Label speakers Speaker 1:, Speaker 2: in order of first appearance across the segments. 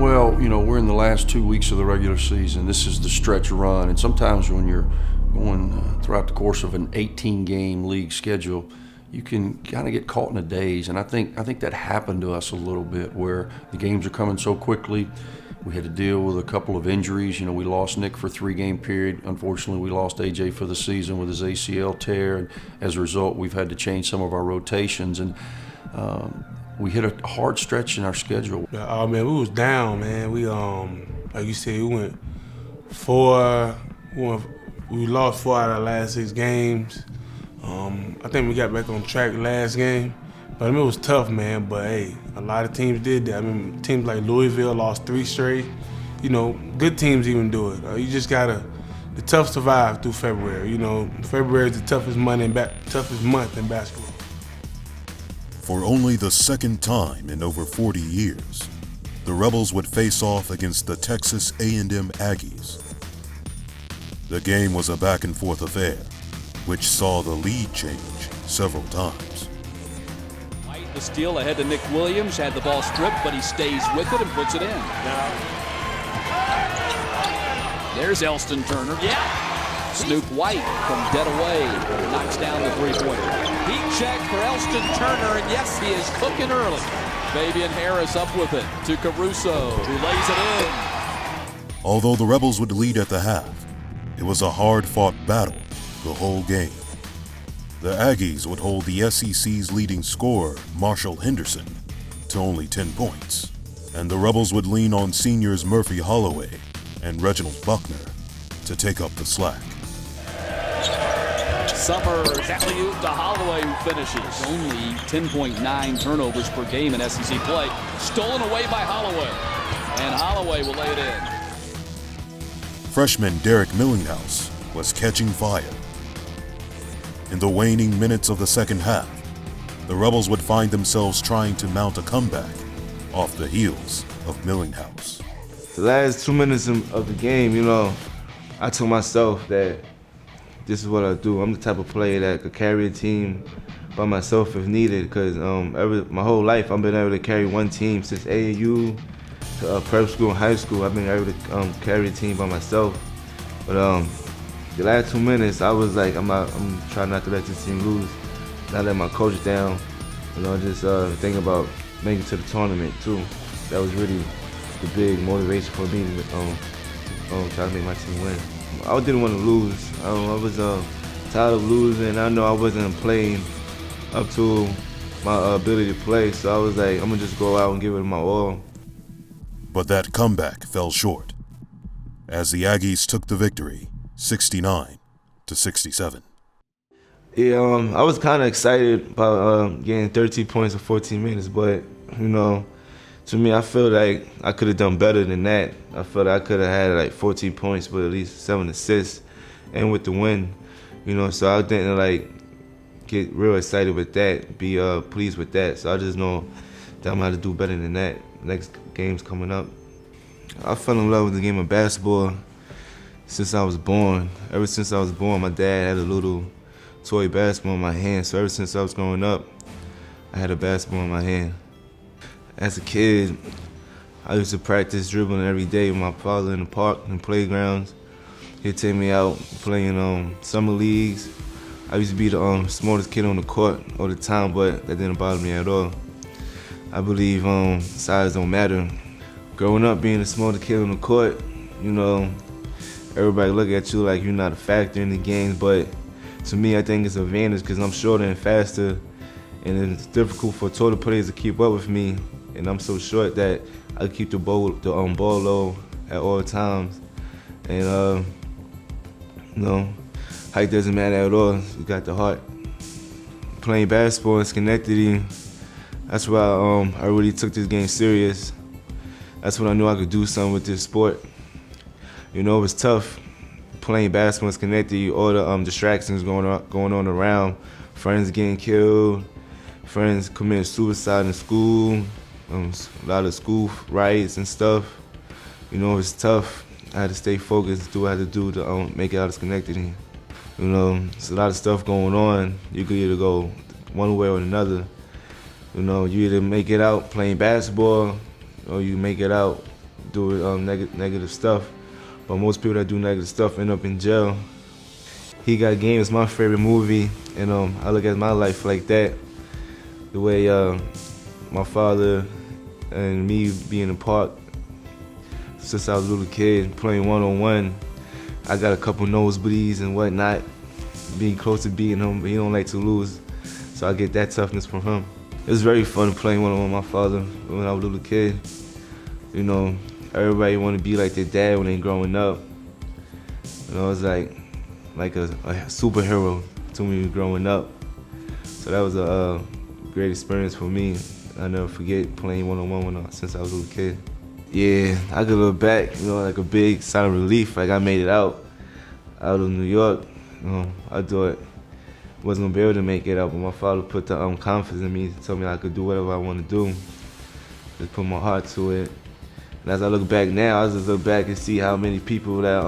Speaker 1: Well, we're in the last 2 weeks of the regular season. This is the stretch run, and sometimes when you're going throughout the course of an 18-game league schedule, you can kind of get caught in a daze. And I think that happened to us a little bit, where the games are coming so quickly. We had to deal with a couple of injuries. We lost Nick for a 3-game period. Unfortunately, we lost AJ for the season with his ACL tear, and as a result, we've had to change some of our rotations. And we hit a hard stretch in our schedule.
Speaker 2: Oh man, we was down, man. We like you said, we lost 4 out of the last 6 games. I think we got back on track last game, but it was tough, man. But hey, a lot of teams did that. Teams like Louisville lost 3 straight. Good teams even do it. You just gotta. The tough survive through February. February is the toughest month in basketball.
Speaker 3: For only the second time in over 40 years, the Rebels would face off against the Texas A&M Aggies. The game was a back-and-forth affair, which saw the lead change several times.
Speaker 4: White the steal ahead to Nick Williams, had the ball stripped, but he stays with it and puts it in. There's Elston Turner. Yeah. Snoop White from dead away knocks down the three-pointer. Heat check for Elston Turner, and yes, he is cooking early. Fabian Harris up with it to Caruso, who lays it in.
Speaker 3: Although the Rebels would lead at the half, it was a hard-fought battle the whole game. The Aggies would hold the SEC's leading scorer, Marshall Henderson, to only 10 points, and the Rebels would lean on seniors Murphy Holloway and Reginald Buckner to take up the slack.
Speaker 4: Summers, alley-oop to Holloway, who finishes. Only 10.9 turnovers per game in SEC play. Stolen away by Holloway, and Holloway will lay it in.
Speaker 3: Freshman Derek Millinghouse was catching fire. In the waning minutes of the second half, the Rebels would find themselves trying to mount a comeback off the heels of Millinghouse.
Speaker 5: The last 2 minutes of the game, I told myself that this is what I do. I'm the type of player that could carry a team by myself if needed, because my whole life I've been able to carry one team since AAU to prep school and high school. I've been able to carry a team by myself. But the last 2 minutes, I was like, I'm trying not to let this team lose, not let my coach down. Just thinking about making it to the tournament too. That was really the big motivation for me to try to make my team win. I didn't want to lose. I was tired of losing. I know I wasn't playing up to my ability to play, so I was like, I'm gonna just go out and give it my all.
Speaker 3: But that comeback fell short, as the Aggies took the victory 69-67.
Speaker 5: Yeah, I was kind of excited about getting 13 points in 14 minutes, but to me, I feel like I could have done better than that. I felt like I could have had like 14 points, but at least 7 assists, and with the win, So I didn't get real excited with that, be pleased with that. So I just know that I'm gonna have to do better than that. Next game's coming up. I fell in love with the game of basketball since I was born. Ever since I was born, my dad had a little toy basketball in my hand. So ever since I was growing up, I had a basketball in my hand. As a kid, I used to practice dribbling every day with my father in the park and playgrounds. He'd take me out playing summer leagues. I used to be the smartest kid on the court all the time, but that didn't bother me at all. I believe size don't matter. Growing up being the smartest kid on the court, everybody look at you like you're not a factor in the game, but to me, I think it's an advantage because I'm shorter and faster, and it's difficult for taller players to keep up with me. And I'm so short that I keep the ball low at all times. And height doesn't matter at all. You got the heart. Playing basketball in Schenectady, that's why I really took this game serious. That's when I knew I could do something with this sport. It was tough playing basketball in Schenectady. All the distractions going on around, friends getting killed, friends committing suicide in school. A lot of school riots and stuff. It's tough. I had to stay focused, do what I had to do to make it out of Schenectady. It's a lot of stuff going on. You could either go one way or another. You either make it out playing basketball, or you make it out do negative stuff, but most people that do negative stuff end up in jail. He Got Game is my favorite movie, and I look at my life like that. The way my father and me being apart since I was a little kid, playing one-on-one. I got a couple nosebleeds and whatnot, being close to beating him, but he don't like to lose, so I get that toughness from him. It was very fun playing one-on-one with my father when I was a little kid. You know, everybody want to be like their dad when they growing up. You know, it's like a superhero to me growing up. So that was a great experience for me. I never forget playing one-on-one since I was a little kid. Yeah, I could look back, you know, like a big sign of relief, like I made it out of New York. I thought I wasn't gonna be able to make it out, but my father put the confidence in me, told me I could do whatever I want to do. Just put my heart to it. And as I look back now, I just look back and see how many people that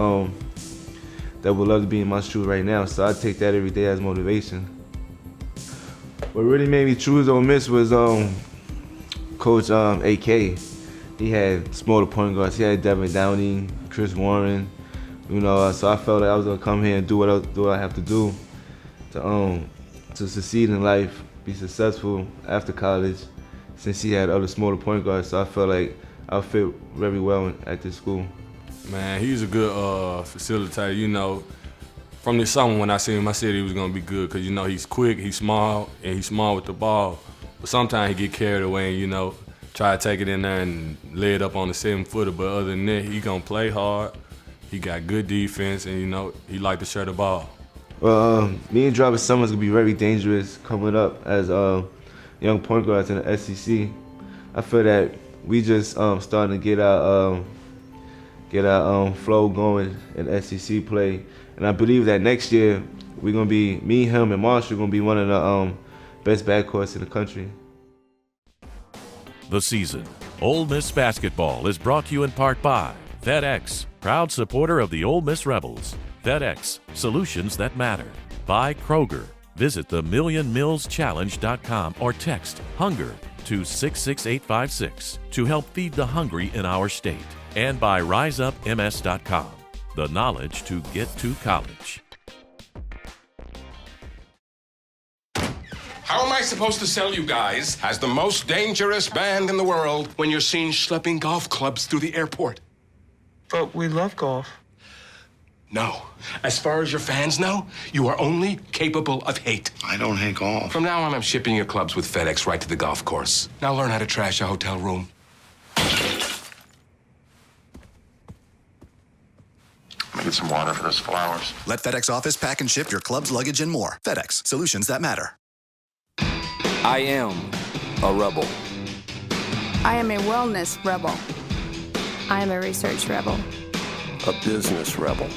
Speaker 5: would love to be in my shoes right now. So I take that every day as motivation. What really made me choose Ole Miss was Coach AK. He had smaller point guards. He had Devin Downey, Chris Warren. You know, so I felt like I was gonna come here and do what I have to do to succeed in life, be successful after college. Since he had other smaller point guards, so I felt like I fit very well at this school.
Speaker 2: Man, he's a good facilitator. You know, from this summer when I seen him, I said he was gonna be good because, you know, he's quick, he's small, and he's small with the ball. But sometimes he get carried away and, you know, try to take it in there and lay it up on the 7-footer. But other than that, he gonna play hard. He got good defense, and, you know, he like to share the ball.
Speaker 5: Well, me and Jarvis Summers gonna be very dangerous coming up as young point guards in the SEC. I feel that we just starting to get our flow going in SEC play, and I believe that next year we're gonna be, me, him, and Marshall gonna be one of the best backcourts in the country.
Speaker 6: The season. Ole Miss basketball is brought to you in part by FedEx, proud supporter of the Ole Miss Rebels. FedEx, solutions that matter. By Kroger. Visit themillionmealschallenge.com or text HUNGER to 66856 to help feed the hungry in our state. And by RiseUpMS.com, the knowledge to get to college.
Speaker 7: How am I supposed to sell you guys as the most dangerous band in the world when you're seen schlepping golf clubs through the airport?
Speaker 8: But we love golf.
Speaker 7: No. As far as your fans know, you are only capable of hate.
Speaker 8: I don't hate golf.
Speaker 7: From now on, I'm shipping your clubs with FedEx right to the golf course. Now learn how to trash a hotel room.
Speaker 8: Let me get some water for those flowers.
Speaker 9: Let FedEx Office pack and ship your club's luggage and more. FedEx, solutions that matter.
Speaker 4: I am a rebel.
Speaker 10: I am a wellness rebel. I am a research rebel.
Speaker 11: A business rebel.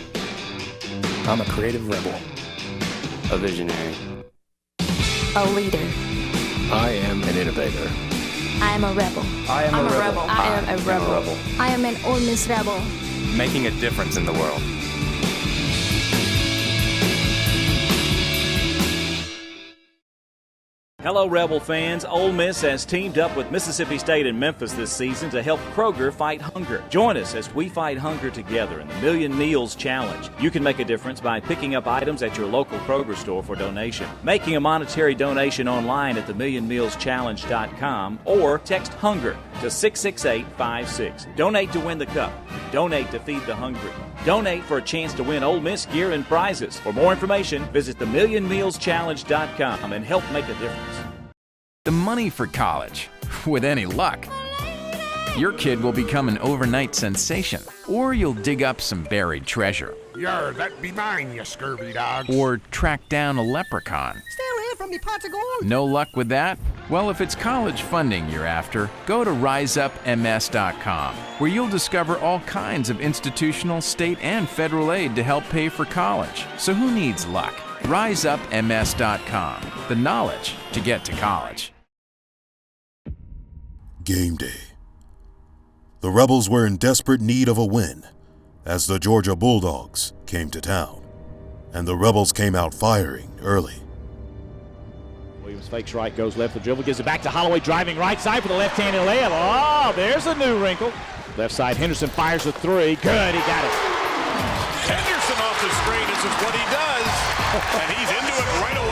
Speaker 11: I'm a creative rebel. A visionary.
Speaker 10: A leader.
Speaker 11: I am an innovator.
Speaker 10: I am a rebel.
Speaker 11: I am a rebel.
Speaker 10: I am a rebel. I am an Ole Miss rebel.
Speaker 11: Making a difference in the world.
Speaker 12: Hello, Rebel fans. Ole Miss has teamed up with Mississippi State and Memphis this season to help Kroger fight hunger. Join us as we fight hunger together in the Million Meals Challenge. You can make a difference by picking up items at your local Kroger store for donation, making a monetary donation online at themillionmealschallenge.com, or text HUNGER to 66856. Donate to win the cup. Donate to feed the hungry. Donate for a chance to win Ole Miss gear and prizes. For more information, visit themillionmealschallenge.com and help make a difference.
Speaker 13: The money for college. With any luck, your kid will become an overnight sensation, or you'll dig up some buried treasure.
Speaker 14: Yar, that be mine, you scurvy dog.
Speaker 13: Or track down a leprechaun.
Speaker 14: Stay away from me, pots of gold.
Speaker 13: No luck with that? Well, if it's college funding you're after, go to RiseUpMS.com, where you'll discover all kinds of institutional, state, and federal aid to help pay for college. So who needs luck? RiseUpMS.com, the knowledge to get to college.
Speaker 3: Game day. The Rebels were in desperate need of a win as the Georgia Bulldogs came to town, and the Rebels came out firing early.
Speaker 15: Williams fakes right, goes left, the dribble, gives it back to Holloway, driving right side for the left-handed layup. Oh, there's a new wrinkle. Left side, Henderson fires a three. Good, he got it.
Speaker 14: Henderson off the screen. This is what he does. And he's into it right away.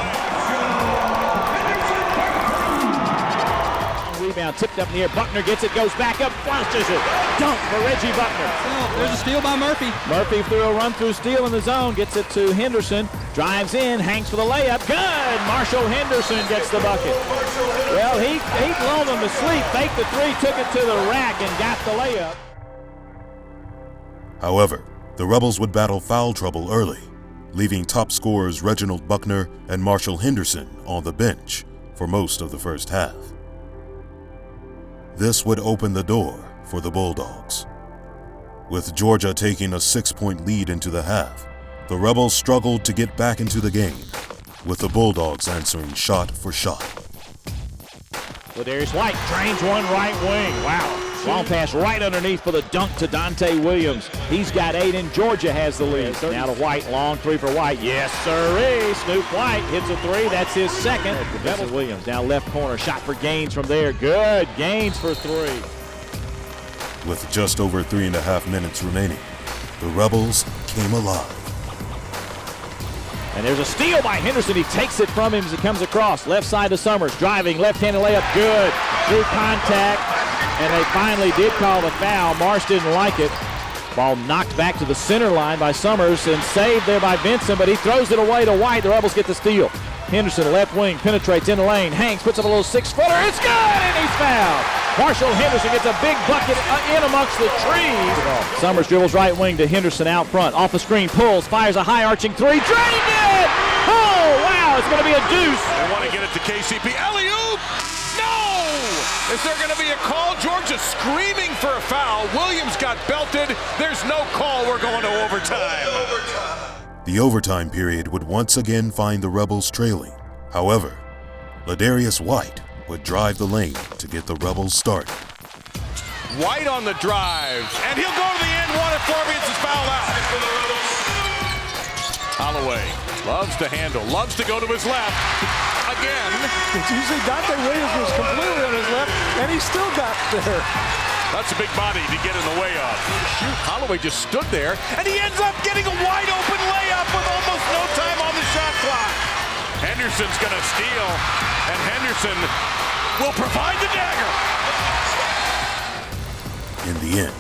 Speaker 15: Rebound tipped up in the air. Buckner gets it, goes back up, flushes it. Dunk for Reggie Buckner.
Speaker 16: Oh, there's a steal by Murphy.
Speaker 15: Murphy threw a run-through steal in the zone, gets it to Henderson, drives in, hangs for the layup. Good! Marshall Henderson gets the bucket. Well, he lulled them to sleep, faked the three, took it to the rack, and got the layup.
Speaker 3: However, the Rebels would battle foul trouble early, leaving top scorers Reginald Buckner and Marshall Henderson on the bench for most of the first half. This would open the door for the Bulldogs. With Georgia taking a 6-point lead into the half, the Rebels struggled to get back into the game, with the Bulldogs answering shot for shot.
Speaker 15: Ladarius White drains one right wing. Wow. Long pass right underneath for the dunk to Dante Williams. He's got 8 and Georgia has the lead. Now to White, long three for White. Yes, sirree. Snoop White hits a three. That's his second. Devin Williams down left corner. Shot for Gaines from there. Good. Gaines for three.
Speaker 3: With just over 3.5 minutes remaining, the Rebels came alive.
Speaker 15: And there's a steal by Henderson. He takes it from him as it comes across. Left side to Summers. Driving, left-handed layup. Good. Through contact. And they finally did call the foul. Marsh didn't like it. Ball knocked back to the center line by Summers and saved there by Benson, but he throws it away to White. The Rebels get the steal. Henderson, left wing, penetrates in the lane. Hanks puts up a little 6-footer. It's good, and he's fouled. Marshall Henderson gets a big bucket in amongst the trees. Summers dribbles right wing to Henderson out front. Off the screen, pulls, fires a high-arching three. Drained it! Oh, wow, it's going to be a deuce.
Speaker 14: They want to get it to KCP. Alley-oop! No! Is there going to be a call? Georgia screaming for a foul. Williams got belted. There's no call. We're going to overtime.
Speaker 3: The overtime period would once again find the Rebels trailing. However, Ladarius White would drive the lane to get the Rebels started.
Speaker 14: White on the drive, and he'll go to the end one if Forbians is fouled out. Holloway loves to handle, loves to go to his left. Again.
Speaker 17: It's usually Dante Williams was completely on his left, and he still got there.
Speaker 14: That's a big body to get in the way of. Shoot, Holloway just stood there, and he ends up getting a wide open layup with almost no time on the shot clock. Henderson's going to steal, and Henderson will provide the dagger.
Speaker 3: In the end,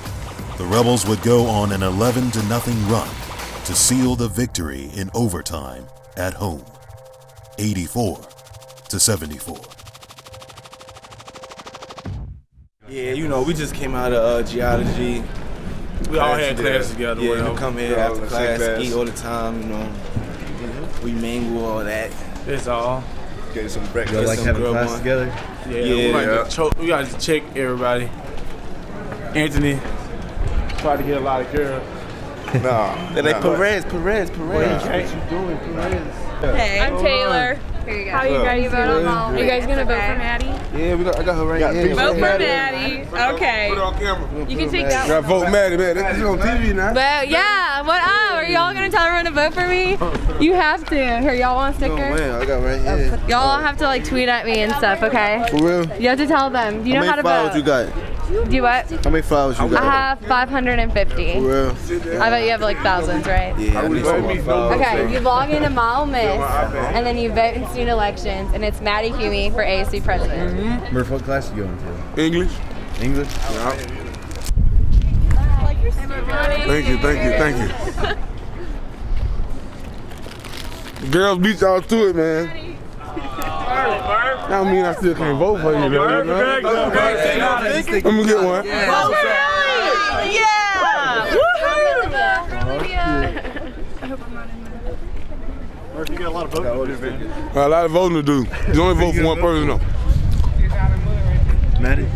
Speaker 3: the Rebels would go on an 11-0 run to seal the victory in overtime at home, 84-74.
Speaker 5: Yeah, you know, we just came out of geology.
Speaker 2: We all had class together.
Speaker 5: Yeah, we come here after class, eat all the time, you know. We mingle, all that.
Speaker 2: It's all.
Speaker 5: Get some breakfast.
Speaker 18: Y'all like having class together?
Speaker 2: Yeah. We got to check everybody. Anthony tried to get a lot of girls.
Speaker 5: They're like, Perez.
Speaker 2: What you doing, Perez?
Speaker 10: Hey, I'm Taylor. Here you go. How are you guys doing? Are you guys gonna vote for Maddie?
Speaker 5: Yeah, I got her right here.
Speaker 10: Vote for Maddie. Okay.
Speaker 2: Put it on camera.
Speaker 10: You can take that
Speaker 2: Gotta vote Maddie, man. This is on TV now.
Speaker 10: But yeah, what up? Are y'all gonna tell everyone to vote for me? You have to. Here, y'all want a sticker?
Speaker 5: Oh, man, I got right here.
Speaker 10: Y'all have to like tweet at me and stuff, okay?
Speaker 5: For real?
Speaker 10: You have to tell them. You know how to vote.
Speaker 5: How many flowers you got?
Speaker 10: Do what?
Speaker 5: How many flowers you got?
Speaker 10: I have 550.
Speaker 5: For real?
Speaker 10: I bet you have like thousands, right?
Speaker 5: Yeah, I need some more flowers.
Speaker 10: Okay, you log into My Ole Miss, and then you vote in student elections, and it's Maddie Huey for ASU president.
Speaker 18: Murph, what class are you going to?
Speaker 2: English.
Speaker 18: English?
Speaker 2: Yeah. Thank you. The girls beat y'all to it, man. That mean I still can't vote for you, though. Let me get one.
Speaker 10: Yeah!
Speaker 17: Murph, you got a lot of voting to do, man.
Speaker 2: A lot of voting to do. You only vote for one person, though.
Speaker 18: Maddie?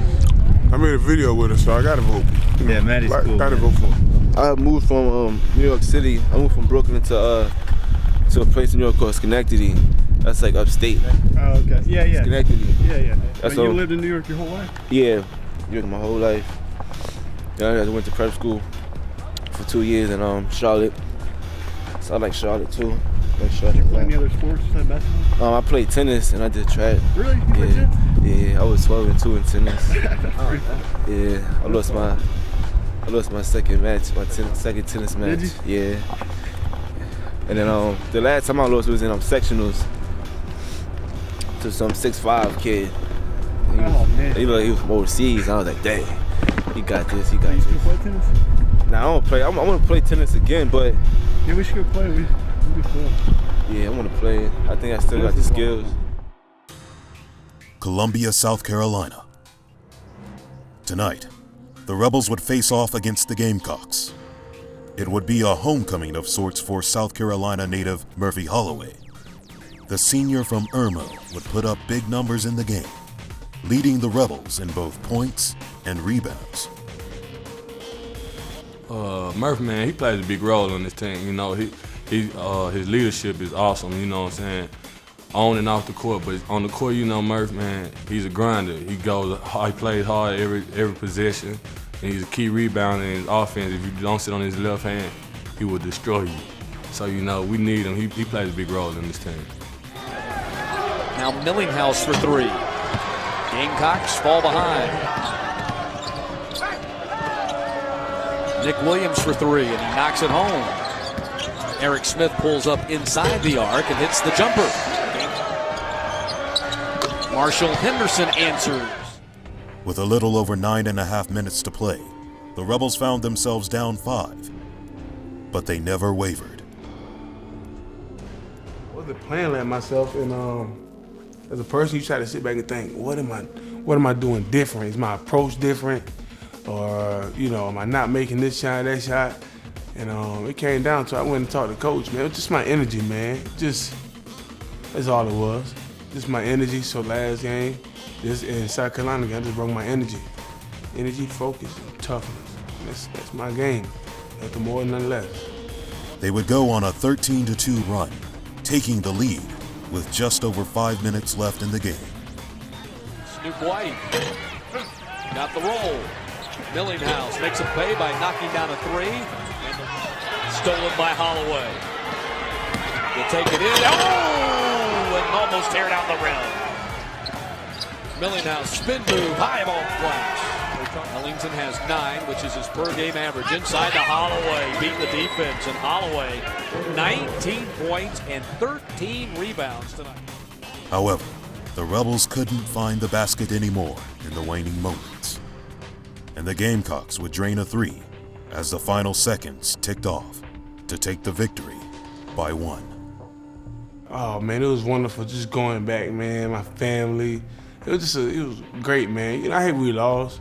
Speaker 2: I made a video with her, so I gotta vote.
Speaker 18: Yeah, Maddie's cool.
Speaker 2: Gotta vote for her.
Speaker 5: I moved from New York City. I moved from Brooklyn to a place in New York called Schenectady. That's like upstate.
Speaker 17: Oh, okay. Yeah.
Speaker 5: Schenectady.
Speaker 17: Yeah.
Speaker 5: That's
Speaker 17: You lived in New York your whole life?
Speaker 5: Yeah, New York my whole life. Yeah, I went to prep school for 2 years in Charlotte. So I like Charlotte too. Like Charlotte.
Speaker 17: Any other sports besides basketball?
Speaker 5: I played tennis and I did track.
Speaker 17: Really? You played tennis?
Speaker 5: Yeah, I was 12-2 in tennis. Yeah, I lost my I lost my second match, second tennis match.
Speaker 18: Did
Speaker 5: you? Yeah. And then the last time I lost was in sectionals to some 6'5" kid. He was from overseas. I was like, dang, he got this. He got this.
Speaker 18: You play tennis?
Speaker 5: Nah, I don't play. I want to play tennis again, but
Speaker 18: yeah, we should go play. We play.
Speaker 5: Yeah, I want to play. I think I still got the skills.
Speaker 3: Columbia, South Carolina. Tonight, the Rebels would face off against the Gamecocks. It would be a homecoming of sorts for South Carolina native Murphy Holloway. The senior from Irma would put up big numbers in the game, leading the Rebels in both points and rebounds.
Speaker 16: Murphy, man, he plays a big role on this team. You know, his leadership is awesome, you know what I'm saying? On and off the court, but on the court, you know, Murph, man, he's a grinder. He plays hard every possession, and he's a key rebounder in his offense. If you don't sit on his left hand, he will destroy you. So, you know, we need him. He plays a big role in this team.
Speaker 4: Now Millinghouse for three. Gamecocks fall behind. Nick Williams for three, and he knocks it home. Eric Smith pulls up inside the arc and hits the jumper. Marshall Henderson answers.
Speaker 3: With a little over 9.5 minutes to play, the Rebels found themselves down 5, but they never wavered.
Speaker 2: I wasn't playing like myself, and as a person, you try to sit back and think, what am I doing different? Is my approach different, or am I not making this shot, that shot? And it came down to I went and talked to coach, man. It was just my energy, man. That's all it was. Just my energy. So last game, this in South Carolina game, I just brought my energy. Energy, focus, and toughness. That's my game. Nothing more, nothing less.
Speaker 3: They would go on a 13-2 run, taking the lead with just over 5 minutes left in the game.
Speaker 4: Snoop White got the roll. Millinghouse makes a pay by knocking down a three. Stolen by Holloway. Will take it in. Oh! And almost tear down the rim. Millinghouse spin move, high ball flash. Ellington has 9, which is his per game average. Inside to Holloway, beat the defense, and Holloway 19 points and 13 rebounds tonight.
Speaker 3: However, the Rebels couldn't find the basket anymore in the waning moments, and the Gamecocks would drain a 3 as the final seconds ticked off to take the victory by 1.
Speaker 2: Oh man, it was wonderful just going back, man. My family, it was great, man. I hate we lost,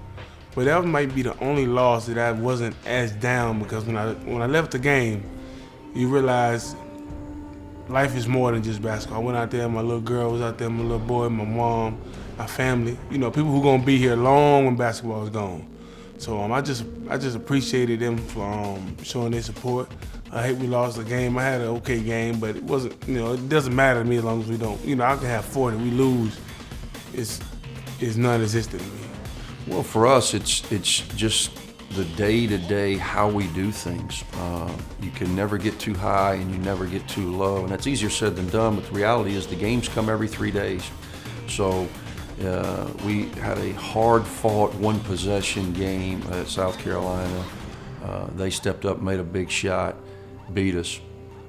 Speaker 2: but that might be the only loss that I wasn't as down, because when I left the game, you realize life is more than just basketball. I went out there, my little girl was out there, my little boy, my mom, my family. People who gonna be here long when basketball is gone. So I just appreciated them for showing their support. I hate we lost the game. I had an okay game, but it wasn't, it doesn't matter to me as long as we don't. I can have 40. We lose, it's non-existent to me.
Speaker 1: Well, for us, it's just the day-to-day how we do things. You can never get too high and you never get too low, and that's easier said than done, but the reality is the games come every 3 days. So we had a hard-fought one-possession game at South Carolina. They stepped up, made a big shot, beat us.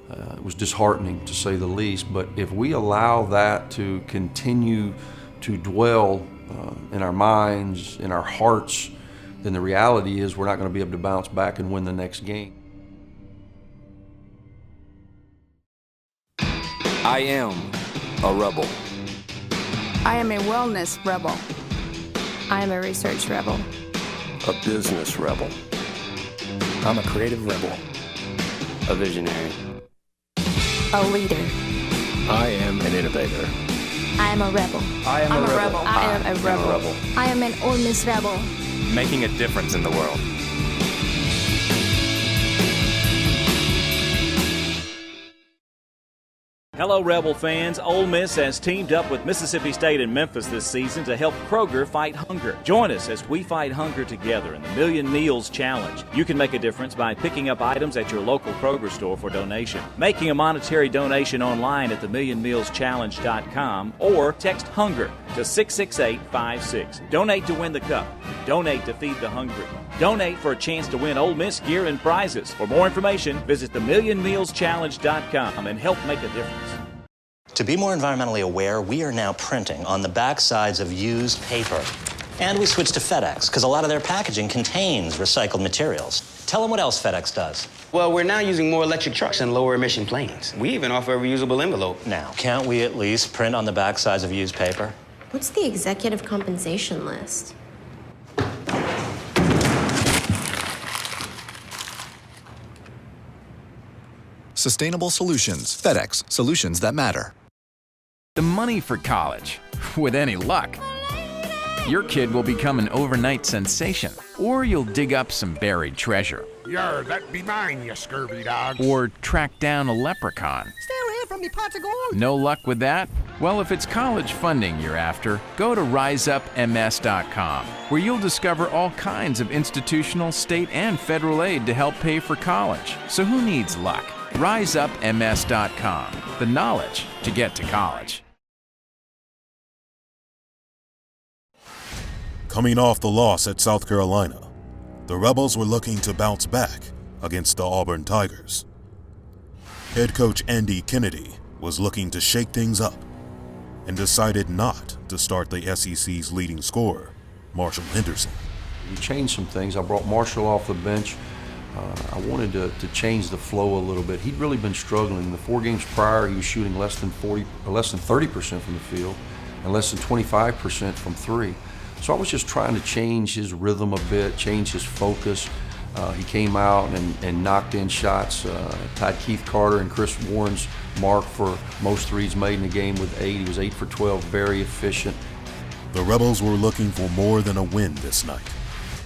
Speaker 1: It was disheartening, to say the least, but if we allow that to continue to dwell in our minds, in our hearts, then the reality is we're not going to be able to bounce back and win the next game.
Speaker 11: I am a rebel.
Speaker 19: I am a wellness rebel.
Speaker 10: I am a research rebel.
Speaker 11: A business rebel. I'm a creative rebel. A visionary.
Speaker 10: A leader.
Speaker 11: I am an innovator.
Speaker 10: I am a rebel.
Speaker 11: I am a rebel.
Speaker 10: I am a rebel. I am an Ole Miss rebel.
Speaker 11: Making a difference in the world.
Speaker 12: Hello, Rebel fans. Ole Miss has teamed up with Mississippi State and Memphis this season to help Kroger fight hunger. Join us as we fight hunger together in the Million Meals Challenge. You can make a difference by picking up items at your local Kroger store for donation, making a monetary donation online at themillionmealschallenge.com, or text HUNGER to 66856. Donate to win the cup. Donate to feed the hungry. Donate for a chance to win Ole Miss gear and prizes. For more information, visit themillionmealschallenge.com and help make a difference.
Speaker 20: To be more environmentally aware, we are now printing on the backsides of used paper. And we switched to FedEx because a lot of their packaging contains recycled materials. Tell them what else FedEx does.
Speaker 21: Well, we're now using more electric trucks and lower emission planes. We even offer a reusable envelope.
Speaker 20: Now, can't we at least print on the backsides of used paper?
Speaker 22: What's the executive compensation list?
Speaker 9: Sustainable solutions. FedEx. Solutions that matter.
Speaker 13: The money for college. With any luck, your kid will become an overnight sensation, or you'll dig up some buried treasure.
Speaker 14: Yar, that be mine, you scurvy dogs.
Speaker 13: Or track down a leprechaun.
Speaker 23: Stay away from me pots of gold.
Speaker 13: No luck with that? Well, if it's college funding you're after, go to RiseUpMS.com, where you'll discover all kinds of institutional, state, and federal aid to help pay for college. So who needs luck? RiseUpMS.com, the knowledge to get to college.
Speaker 3: Coming off the loss at South Carolina, the Rebels were looking to bounce back against the Auburn Tigers. Head coach Andy Kennedy was looking to shake things up and decided not to start the SEC's leading scorer, Marshall Henderson.
Speaker 1: We changed some things. I brought Marshall off the bench. I wanted to change the flow a little bit. He'd really been struggling. The 4 games prior, he was shooting less than 30% from the field and less than 25% from 3. So I was just trying to change his rhythm a bit, change his focus. He came out and knocked in shots, tied Keith Carter and Chris Warren's mark for most threes made in the game with 8. He was 8 for 12, very efficient.
Speaker 3: The Rebels were looking for more than a win this night.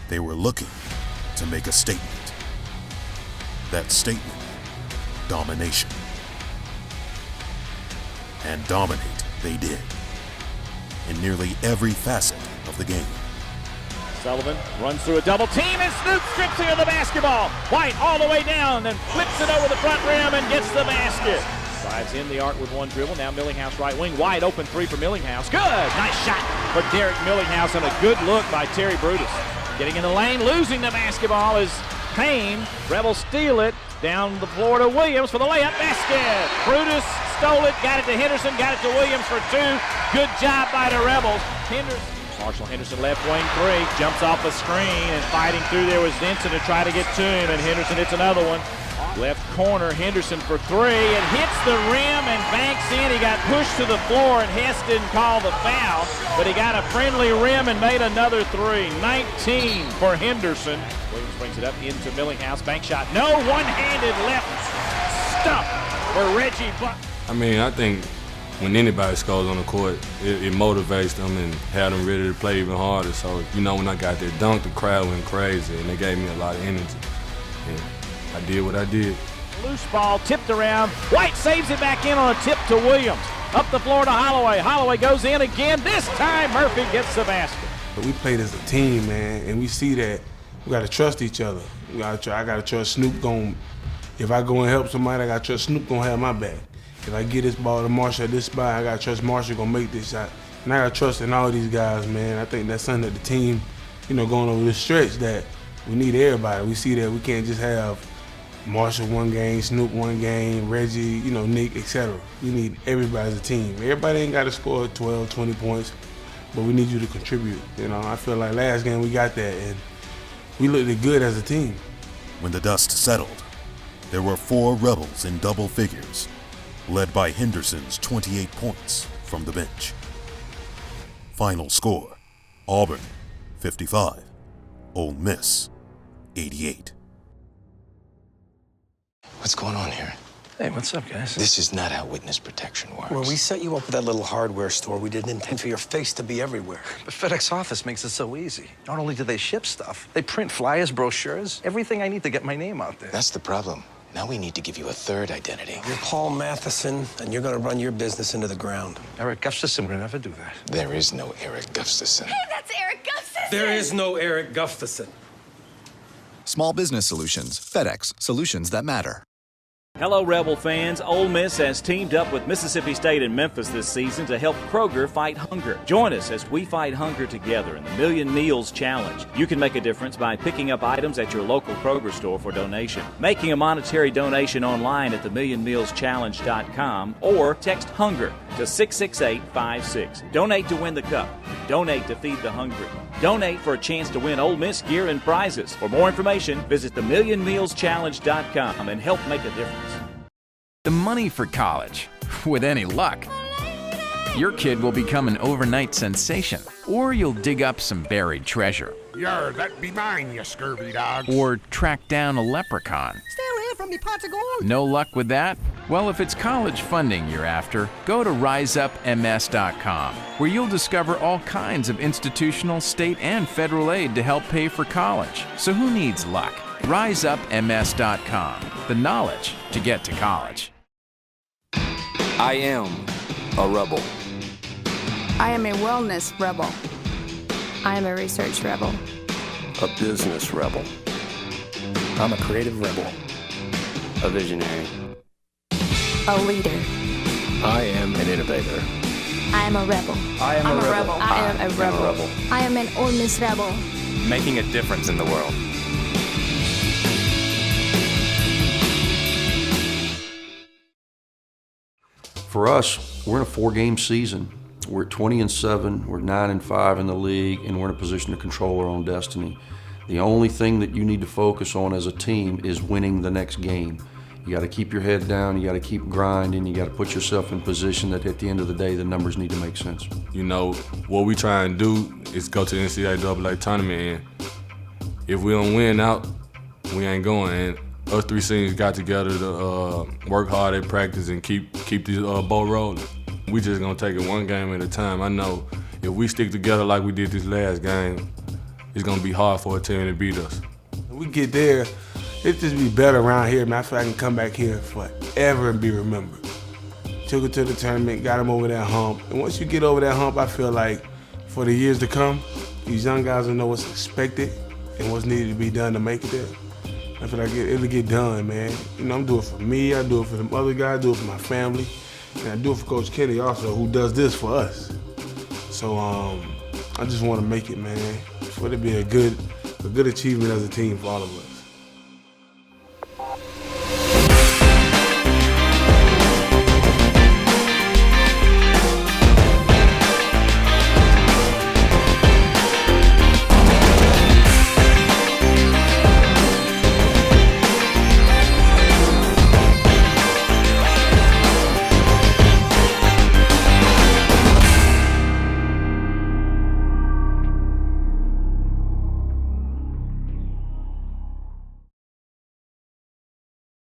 Speaker 3: They were looking to make a statement. That statement, domination. And dominate they did, in nearly every facet of the game.
Speaker 15: Sullivan runs through a double team, and Snoop strips him of the basketball. White all the way down, then flips it over the front rim and gets the basket. Drives in the arc with one dribble. Now Millinghouse right wing. Wide open 3 for Millinghouse. Good! Nice shot for Derek Millinghouse, and a good look by Terry Brutus. Getting in the lane, losing the basketball is Payne. Rebels steal it. Down the floor to Williams for the layup basket. Brutus stole it, got it to Henderson, got it to Williams for 2. Good job by the Rebels. Marshall Henderson left wing 3, jumps off a screen, and fighting through there was Denson to try to get to him, and Henderson hits another one. Left corner, Henderson for 3, and hits the rim and banks in. He got pushed to the floor, and Hess didn't call the foul, but he got a friendly rim and made another 3. 19 for Henderson. Williams brings it up into Millinghouse, bank shot. No, one-handed left stump for Reggie Buck.
Speaker 16: I mean, I think when anybody scores on the court, it motivates them and have them ready to play even harder. So, you know, when I got there dunked, the crowd went crazy, and they gave me a lot of energy. And I did what I did.
Speaker 15: Loose ball tipped around. White saves it back in on a tip to Williams. Up the floor to Holloway. Holloway goes in again. This time Murphy gets the basket.
Speaker 2: But we played as a team, man, and we see that we got to trust each other. I got to trust Snoop going. If I go and help somebody, I got to trust Snoop going to have my back. If I get this ball to Marshall at this spot, I got to trust Marshall going to make this shot. And I got to trust in all these guys, man. I think that's something that the team, you know, going over this stretch that we need everybody. We see that we can't just have Marshall one game, Snoop one game, Reggie, you know, Nick, etc. We need everybody as a team. Everybody ain't got to score 12, 20 points, but we need you to contribute. You know, I feel like last game we got that, and we looked good as a team.
Speaker 3: When the dust settled, there were 4 Rebels in double figures, led by Henderson's 28 points from the bench. Final score, Auburn 55, Ole Miss 88.
Speaker 24: What's going on here?
Speaker 11: Hey, what's up, guys?
Speaker 24: This is not how witness protection works.
Speaker 11: When we set you up with that little hardware store, we didn't intend for your face to be everywhere. But FedEx Office makes it so easy. Not only do they ship stuff, they print flyers, brochures, everything I need to get my name out there.
Speaker 24: That's the problem. Now we need to give you a third identity.
Speaker 11: You're Paul Matheson, and you're gonna run your business into the ground. Eric Gustafson would never do that.
Speaker 24: There is no Eric Gustafson.
Speaker 22: Hey, that's Eric Gustafson!
Speaker 11: There is no Eric Gustafson.
Speaker 9: Small business solutions. FedEx. Solutions that matter.
Speaker 12: Hello, Rebel fans. Ole Miss has teamed up with Mississippi State and Memphis this season to help Kroger fight hunger. Join us as we fight hunger together in the Million Meals Challenge. You can make a difference by picking up items at your local Kroger store for donation, making a monetary donation online at themillionmealschallenge.com, or text HUNGER to 66856. Donate to win the cup. Donate to feed the hungry. Donate for a chance to win Ole Miss gear and prizes. For more information, visit themillionmealschallenge.com and help make a difference.
Speaker 13: The money for college, with any luck. Your kid will become an overnight sensation, or you'll dig up some buried treasure.
Speaker 23: Yar, that be mine, you scurvy dog.
Speaker 13: Or track down a leprechaun.
Speaker 23: Stay away from me pots of gold.
Speaker 13: No luck with that? Well, if it's college funding you're after, go to RiseUpMS.com, where you'll discover all kinds of institutional, state, and federal aid to help pay for college. So who needs luck? RiseUpMS.com, the knowledge to get to college.
Speaker 6: I am a rebel.
Speaker 19: I am a wellness rebel.
Speaker 22: I am a research rebel.
Speaker 6: A business rebel.
Speaker 7: I'm a creative rebel.
Speaker 6: A visionary.
Speaker 22: A leader.
Speaker 7: I am an innovator.
Speaker 22: I am a rebel.
Speaker 7: I am a rebel.
Speaker 22: I am a rebel. I am an Ole Miss rebel.
Speaker 7: Making a difference in the world.
Speaker 1: For us, we're in a 4-game season. We're at 20-7, we're 9-5 in the league, and we're in a position to control our own destiny. The only thing that you need to focus on as a team is winning the next game. You got to keep your head down, you got to keep grinding, you got to put yourself in position that at the end of the day, the numbers need to make sense.
Speaker 16: You know, what we try and do is go to the NCAA tournament, and if we don't win out, we ain't going. And us 3 seniors got together to work hard at practice and keep this boat rolling. We just gonna take it one game at a time. I know if we stick together like we did this last game, it's gonna be hard for a team to beat us.
Speaker 2: When we get there, it just be better around here, man. I feel like I can come back here forever and be remembered. Took it to the tournament, got them over that hump. And once you get over that hump, I feel like for the years to come, these young guys will know what's expected and what's needed to be done to make it there. I feel like it'll get done, man. You know, I'm doing it for me, I do it for them other guys, I do it for my family, and I do it for Coach Kenny also, who does this for us. So I just want to make it, man, for it to be a good achievement as a team for all of us.